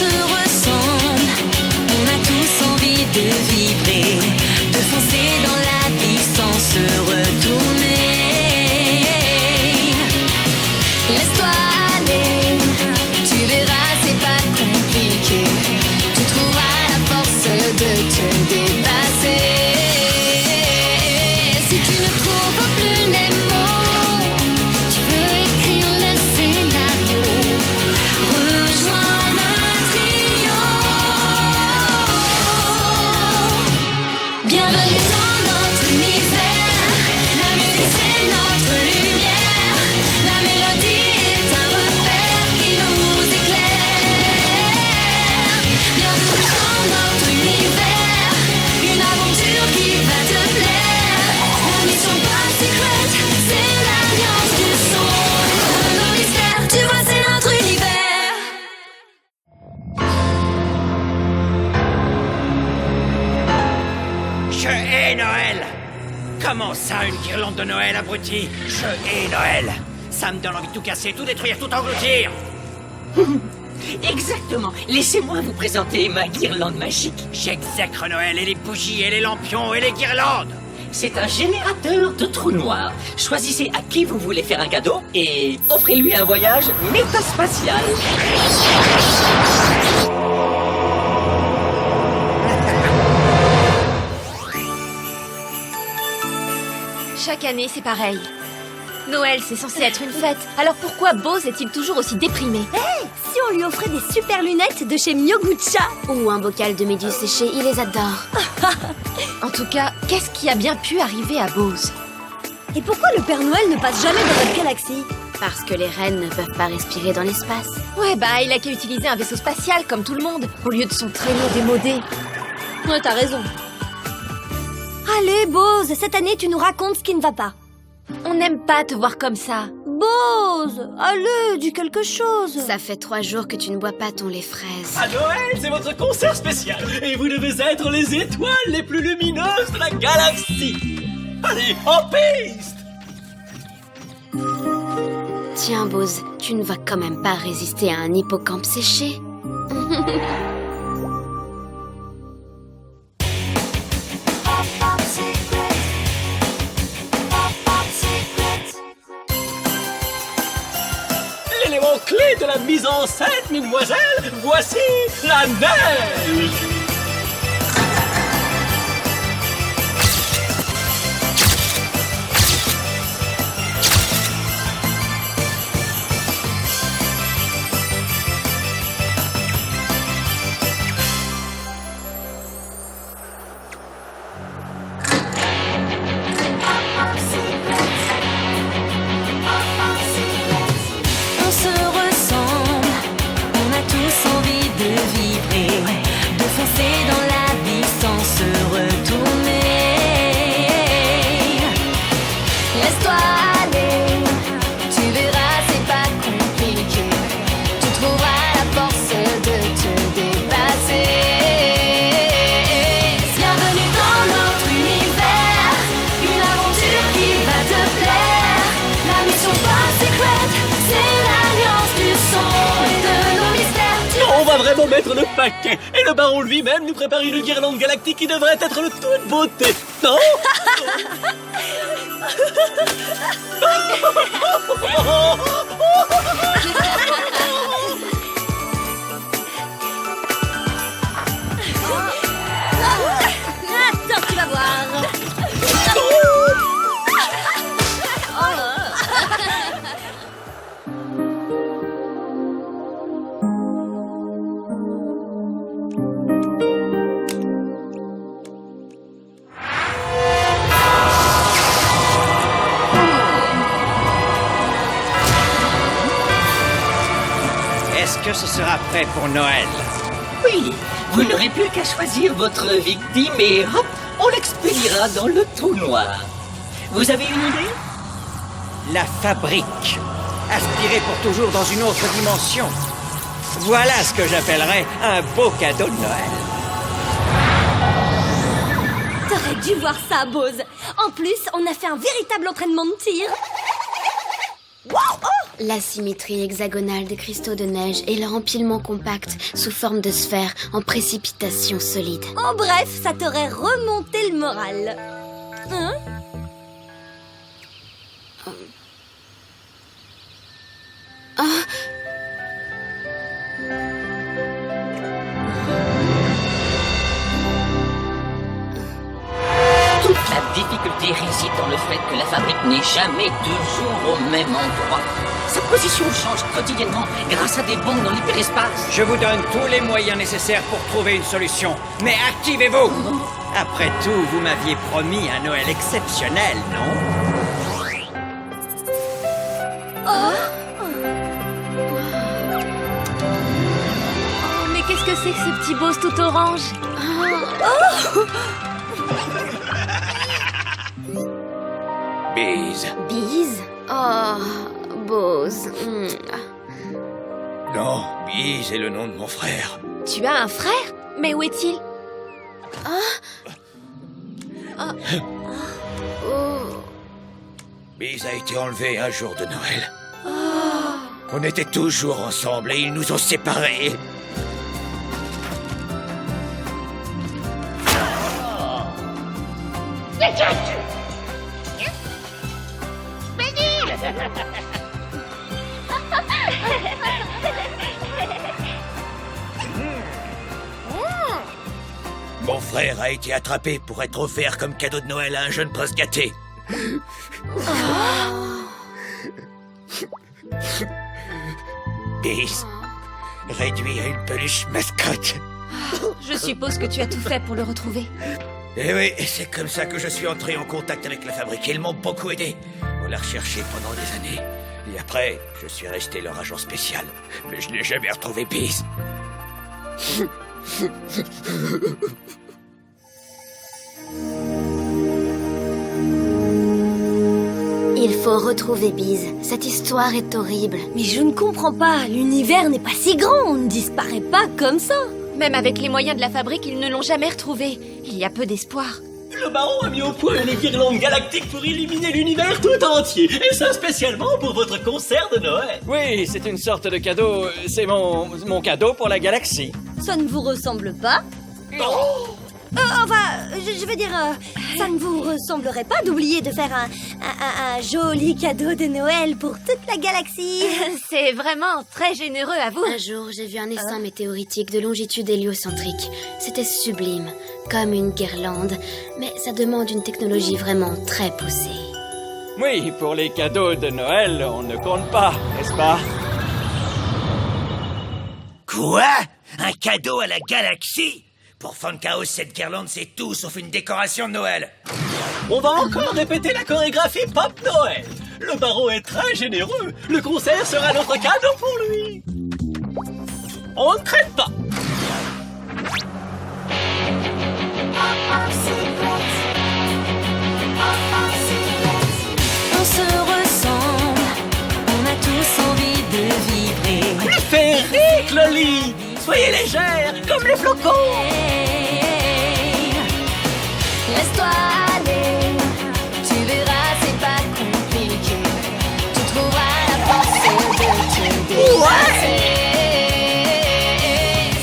se ressemble, on a tous envie de vibrer, de foncer dans la vie sans se retourner. Laisse-toi aller, tu verras, c'est pas compliqué. Tu trouveras la force de te dépasser. Si tu ne trouves plus les mots, tu peux écrire le scénario. Rejoins le trio. Bienvenue dans notre univers. La musique c'est notre lumière. La mélodie est un repère qui nous éclaire. Bienvenue dans notre univers. Une aventure qui va te plaire. La mission pas secrète, c'est l'alliance du son. Nos mystères, tu vois, c'est notre univers. Je hais Noël! Comment ça, une guirlande de Noël, abruti? Je hais Noël! Ça me donne envie de tout casser, tout détruire, tout engloutir! Exactement. Laissez-moi vous présenter ma guirlande magique. J'exècre Noël et les bougies et les lampions et les guirlandes! C'est un générateur de trous noirs. Choisissez à qui vous voulez faire un cadeau et offrez-lui un voyage métaspatial. Chaque année, c'est pareil. Noël, c'est censé être une fête. Alors pourquoi Bose est-il toujours aussi déprimé? Si on lui offrait des super lunettes de chez Myogucha ou un bocal de méduses séchées, il les adore. En tout cas, qu'est-ce qui a bien pu arriver à Bose? Et pourquoi le Père Noël ne passe jamais dans notre galaxie? Parce que les reines ne peuvent pas respirer dans l'espace. Ouais, bah, il a qu'à utiliser un vaisseau spatial, comme tout le monde, au lieu de son traîneau démodé. Ouais, t'as raison. Allez, Bose, cette année, tu nous racontes ce qui ne va pas. On n'aime pas te voir comme ça. Bose, allez, dis quelque chose. Ça fait 3 jours que tu ne bois pas ton lait fraise. À Noël, c'est votre concert spécial et vous devez être les étoiles les plus lumineuses de la galaxie. Allez, en piste! Tiens, Bose, tu ne vas quand même pas résister à un hippocampe séché. L'élément clé de la mise en scène, mesdemoiselles, voici la neige! On se ressemble, on a tous envie de vibrer, de foncer dans la vie sans se retourner. Laisse-toi aller, tu verras, c'est pas compliqué. Tu trouveras la force de te dépasser. Bienvenue dans notre univers, une aventure qui va te plaire. La mission pas secrète, c'est l'alliance du son et de nos mystères. On va vraiment mettre le paquet et le baron lui-même nous prépare une guirlande galactique qui devrait être de toute beauté, non? Attends, tu vas voir. Est-ce que ce sera prêt pour Noël? Oui, vous n'aurez plus qu'à choisir votre victime et hop, on l'expédiera dans le trou noir. Vous avez une idée? La fabrique. Aspirer pour toujours dans une autre dimension. Voilà ce que j'appellerais un beau cadeau de Noël. T'aurais dû voir ça, Bose. En plus, on a fait un véritable entraînement de tir. Wow, oh, La symétrie hexagonale des cristaux de neige et leur empilement compact sous forme de sphères en précipitation solide. En bref, ça t'aurait remonté le moral. Hein? Toute la difficulté réside dans le fait que la fabrique n'est jamais toujours au même endroit. Sa position change quotidiennement grâce à des bombes dans l'hyperespace. Je vous donne tous les moyens nécessaires pour trouver une solution. Mais activez-vous! Après tout, vous m'aviez promis un Noël exceptionnel, non? Oh, mais qu'est-ce que c'est que ce petit Bose tout orange? Bise. Bise? Oh, Bose. Non, Bise est le nom de mon frère. Tu as un frère? Mais où est-il? Bise a été enlevé un jour de Noël. On était toujours ensemble et ils nous ont séparés. Mon frère a été attrapé pour être offert comme cadeau de Noël à un jeune prince gâté. Bise, réduit à une peluche mascotte. Je suppose que tu as tout fait pour le retrouver. Eh oui, c'est comme ça que je suis entré en contact avec la fabrique. Ils m'ont beaucoup aidé. On l'a recherché pendant des années. Et après, je suis resté leur agent spécial. Mais je n'ai jamais retrouvé Bise. Il faut retrouver Bise. Cette histoire est horrible. Mais je ne comprends pas, l'univers n'est pas si grand, on ne disparaît pas comme ça. Même avec les moyens de la fabrique, ils ne l'ont jamais retrouvé. Il y a peu d'espoir. Le baron a mis au point une guirlande galactique pour illuminer l'univers tout entier. Et ça spécialement pour votre concert de Noël. Oui, c'est une sorte de cadeau. C'est mon cadeau pour la galaxie. Ça ne vous ressemble pas? Je veux dire, ça ne vous ressemblerait pas d'oublier de faire un joli cadeau de Noël pour toute la galaxie? C'est vraiment très généreux à vous. Un jour, j'ai vu un essaim météoritique de longitude héliocentrique. C'était sublime, comme une guirlande, mais ça demande une technologie vraiment très poussée. Oui, pour les cadeaux de Noël, on ne compte pas, n'est-ce pas? Quoi? Un cadeau à la galaxie? Pour Funkaos, cette guirlande, c'est tout sauf une décoration de Noël. On va encore répéter la chorégraphie Pop Noël. Le baron est très généreux. Le concert sera notre cadeau pour lui. On ne traite pas. On se ressemble, on a tous envie de vibrer. Féerique, Loli. Soyez légère, comme les flocons. Laisse-toi aller, tu verras, c'est pas compliqué. Tu trouveras la force de te dépasser.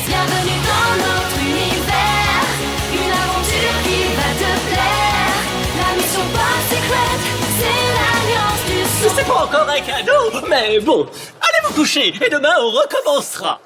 Bienvenue dans notre univers, une aventure qui va te plaire. La mission Pop Secret, c'est l'alliance du son. C'est pas encore un cadeau, mais bon. Allez vous coucher et demain on recommencera.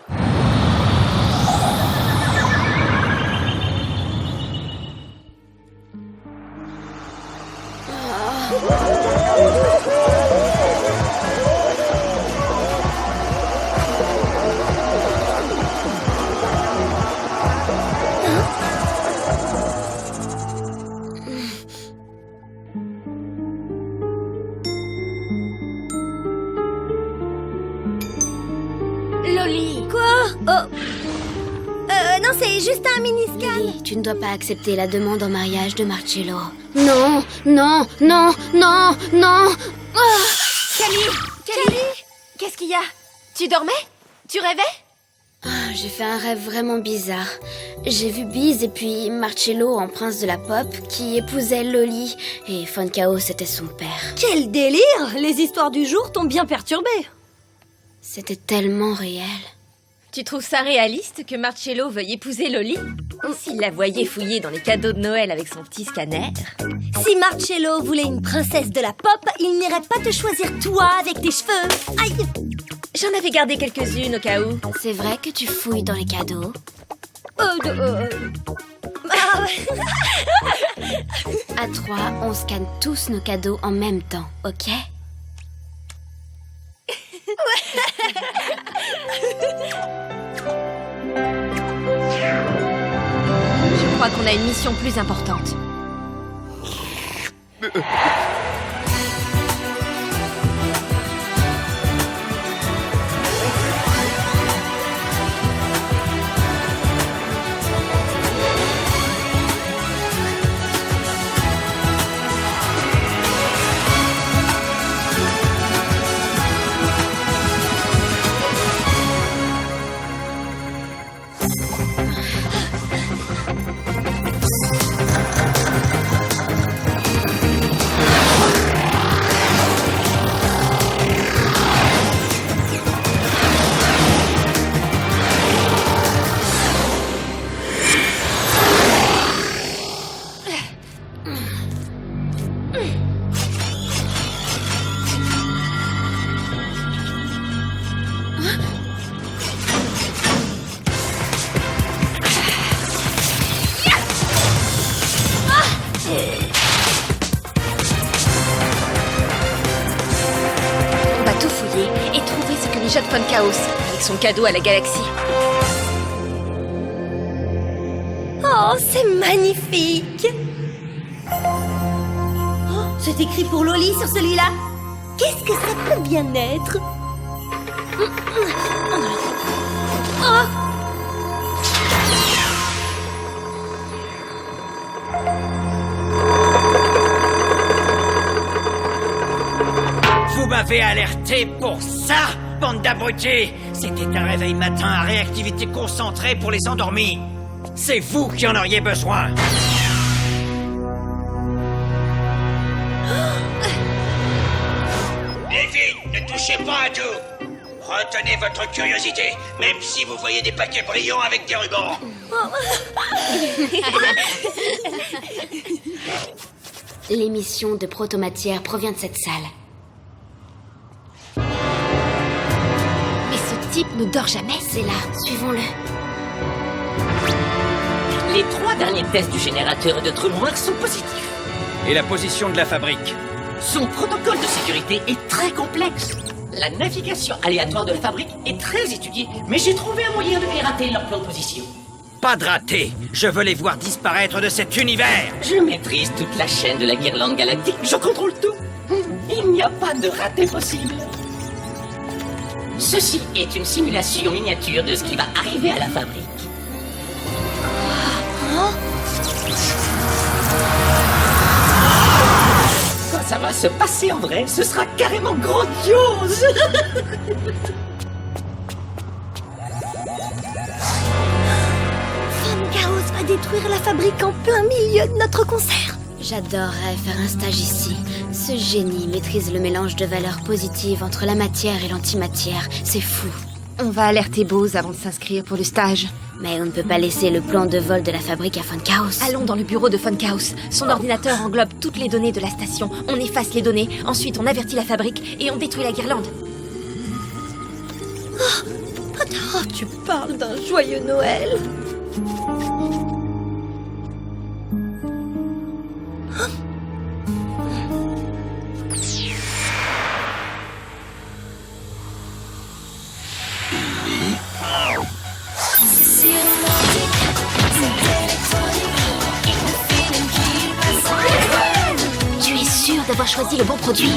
Loli. Quoi? Oh. Non, c'est juste un mini-scan. Lily, tu ne dois pas accepter la demande en mariage de Marcello. Non, non, non, non, non. Kelly, qu'est-ce qu'il y a? Tu dormais? Tu rêvais? J'ai fait un rêve vraiment bizarre. J'ai vu Bise et puis Marcello en prince de la pop qui épousait Loli. Et Funkaos, c'était son père. Quel délire! Les histoires du jour t'ont bien perturbé. C'était tellement réel. Tu trouves ça réaliste que Marcello veuille épouser Loli? S'il la voyait fouiller dans les cadeaux de Noël avec son petit scanner. Si Marcello voulait une princesse de la pop, il n'irait pas te choisir toi avec tes cheveux. Aïe! J'en avais gardé quelques-unes au cas où. C'est vrai que tu fouilles dans les cadeaux? Ah, À 3, on scanne tous nos cadeaux en même temps, ok? Je crois qu'on a une mission plus importante. On va tout fouiller et trouver ce que mijote Fun Chaos avec son cadeau à la galaxie. Oh, c'est magnifique! Oh, c'est écrit pour Loli sur celui-là. Qu'est-ce que ça peut bien être? Oh! Vous m'avez alerté pour ça, bande d'abrutis! C'était un réveil matin à réactivité concentrée pour les endormis. C'est vous qui en auriez besoin. Les filles, ne touchez pas à tout. Retenez votre curiosité, même si vous voyez des paquets brillants avec des rubans. L'émission de protomatière provient de cette salle. Mais ce type ne dort jamais. C'est là, suivons-le. Les 3 derniers tests du générateur de trous noirs sont positifs. Et la position de la fabrique? Son protocole de sécurité est très complexe. La navigation aléatoire de la fabrique est très étudiée, mais j'ai trouvé un moyen de pirater leur plan de position. Pas de raté. Je veux les voir disparaître de cet univers. Je maîtrise toute la chaîne de la guirlande galactique, je contrôle tout. Il n'y a pas de raté possible. Ceci est une simulation miniature de ce qui va arriver à la fabrique. Quand ça va se passer en vrai, ce sera carrément grandiose. Fun Chaos va détruire la fabrique en plein milieu de notre concert. J'adorerais faire un stage ici. Ce génie maîtrise le mélange de valeurs positives entre la matière et l'antimatière. C'est fou. On va alerter Bose avant de s'inscrire pour le stage. Mais on ne peut pas laisser le plan de vol de la fabrique à Fun Chaos. Allons dans le bureau de Fun Chaos. Son ordinateur englobe toutes les données de la station. On efface les données, ensuite on avertit la fabrique et on détruit la guirlande. Oh, tu parles d'un joyeux Noël. Tu es sûr d'avoir choisi le bon produit?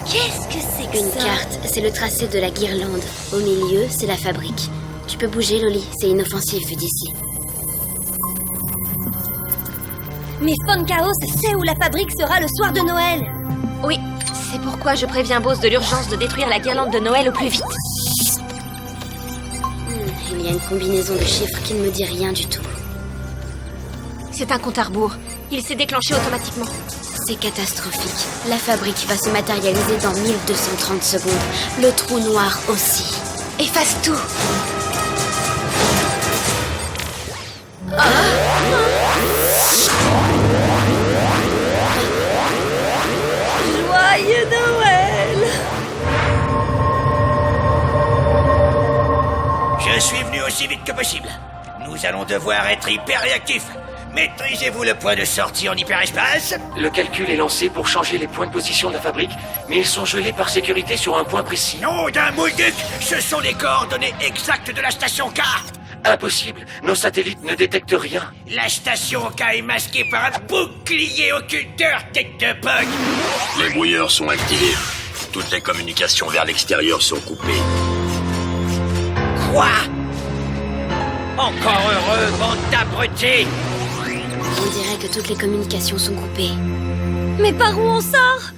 Qu'est-ce que c'est que Une ça? carte, c'est le tracé de la guirlande. Au milieu, c'est la fabrique. Tu peux bouger, Loli, c'est inoffensif vu d'ici. Mais Phone Chaos sait où la fabrique sera le soir de Noël. Oui, c'est pourquoi je préviens Bose de l'urgence de détruire la guirlande de Noël au plus vite. Il y a une combinaison de chiffres qui ne me dit rien du tout. C'est un compte à rebours. Il s'est déclenché automatiquement. C'est catastrophique. La fabrique va se matérialiser dans 1230 secondes. Le trou noir aussi. Efface tout. Joyeux Noël! Je suis venu aussi vite que possible. Nous allons devoir être hyper réactifs. Maîtrisez-vous le point de sortie en hyperespace? Le calcul est lancé pour changer les points de position de la fabrique, mais ils sont gelés par sécurité sur un point précis. Non, d'un moulduc! Ce sont les coordonnées exactes de la station K! Impossible, nos satellites ne détectent rien. La station K est masquée par un bouclier occulteur, tête de bug! Les brouilleurs sont activés. Toutes les communications vers l'extérieur sont coupées. Quoi? Encore heureux, bande d'abrutis! On dirait que toutes les communications sont coupées. Mais par où on sort?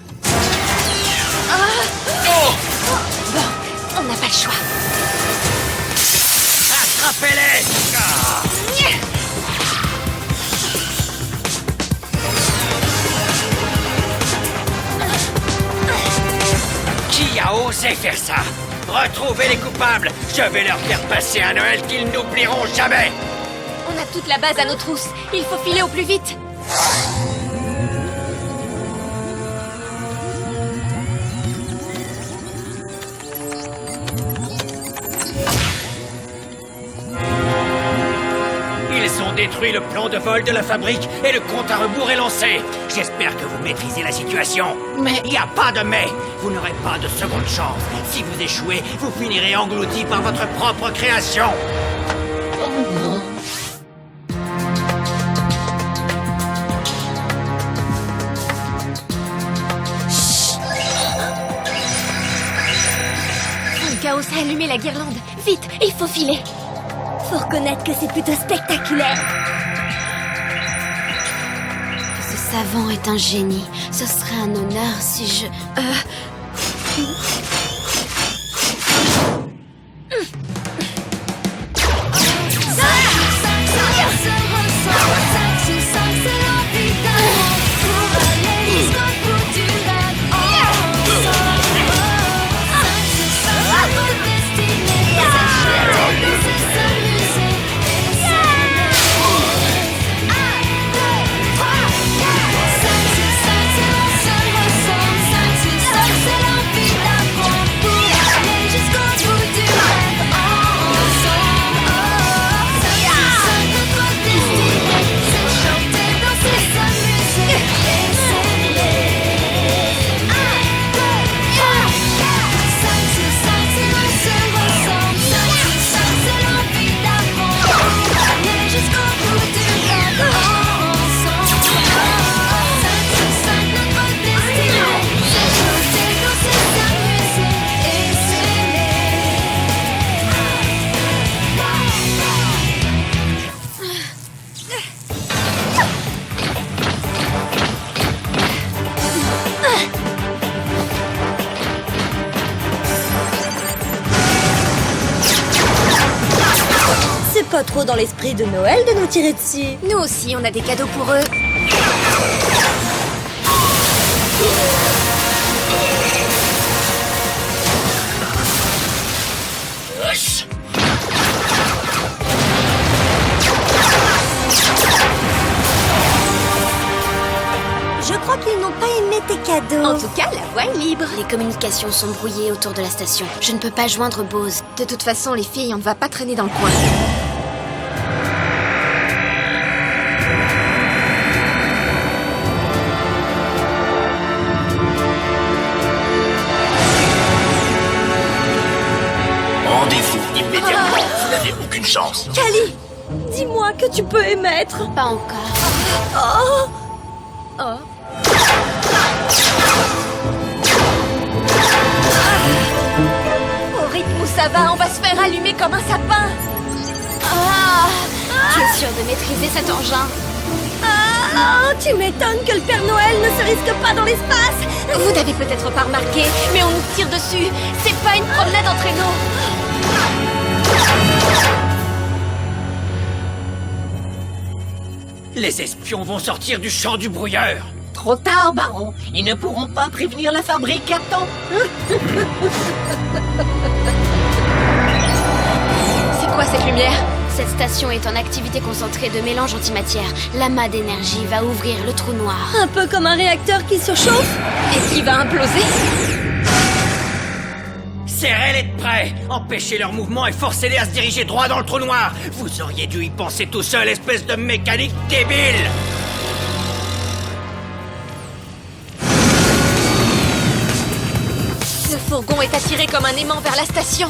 Bon, on n'a pas le choix. Attrapez-les! Qui a osé faire ça? Retrouvez les coupables! Je vais leur faire passer un Noël qu'ils n'oublieront jamais! On a toute la base à nos trousses. Il faut filer au plus vite. Ils ont détruit le plan de vol de la fabrique et le compte à rebours est lancé. J'espère que vous maîtrisez la situation. Mais il n'y a pas de mais. Vous n'aurez pas de seconde chance. Si vous échouez, vous finirez englouti par votre propre création. Le chaos a allumé la guirlande. Vite, il faut filer. Faut reconnaître que c'est plutôt spectaculaire. Ce savant est un génie. Ce serait un honneur si je... Pas trop dans l'esprit de Noël de nous tirer dessus. Nous aussi, on a des cadeaux pour eux. Je crois qu'ils n'ont pas aimé tes cadeaux. En tout cas, la voie est libre. Les communications sont brouillées autour de la station. Je ne peux pas joindre Bose. De toute façon, les filles, on ne va pas traîner dans le coin. Rendez-vous immédiatement. Vous n'avez aucune chance. Cali, dis-moi que tu peux émettre. Pas encore. Au rythme où ça va, on va se faire allumer comme un sapin. Tu es sûre de maîtriser cet engin? Oh, tu m'étonnes que le Père Noël ne se risque pas dans l'espace. Vous n'avez peut-être pas remarqué, mais on nous tire dessus. C'est pas une promenade en traîneau. Les espions vont sortir du champ du brouilleur. Trop tard, baron. Ils ne pourront pas prévenir la fabrique à temps. C'est quoi cette lumière? Cette station est en activité concentrée de mélange antimatière. L'amas d'énergie va ouvrir le trou noir. Un peu comme un réacteur qui surchauffe. Et qui va imploser? Serrez-les de près, empêchez leur mouvement et forcez-les à se diriger droit dans le trou noir. Vous auriez dû y penser tout seul, espèce de mécanique débile. Le fourgon est attiré comme un aimant vers la station.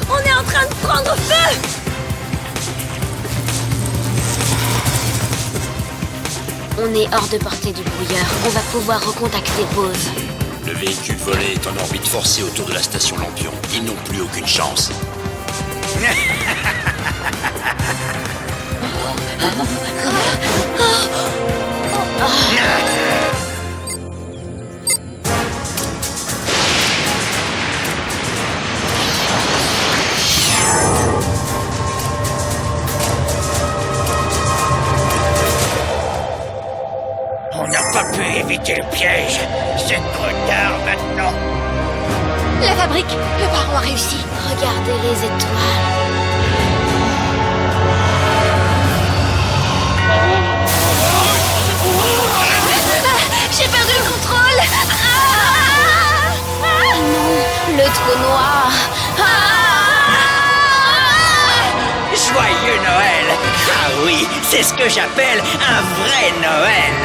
On est en train de prendre feu. On est hors de portée du brouilleur. On va pouvoir recontacter Bose. Le véhicule volé est en orbite forcée autour de la station Lampion. Ils n'ont plus aucune chance. On n'a pas pu éviter le piège. C'est trop tard maintenant. La fabrique, le baron a réussi. Regardez les étoiles. J'ai perdu le contrôle. Le trou noir. Joyeux Noël. Ah oui, c'est ce que j'appelle un vrai Noël.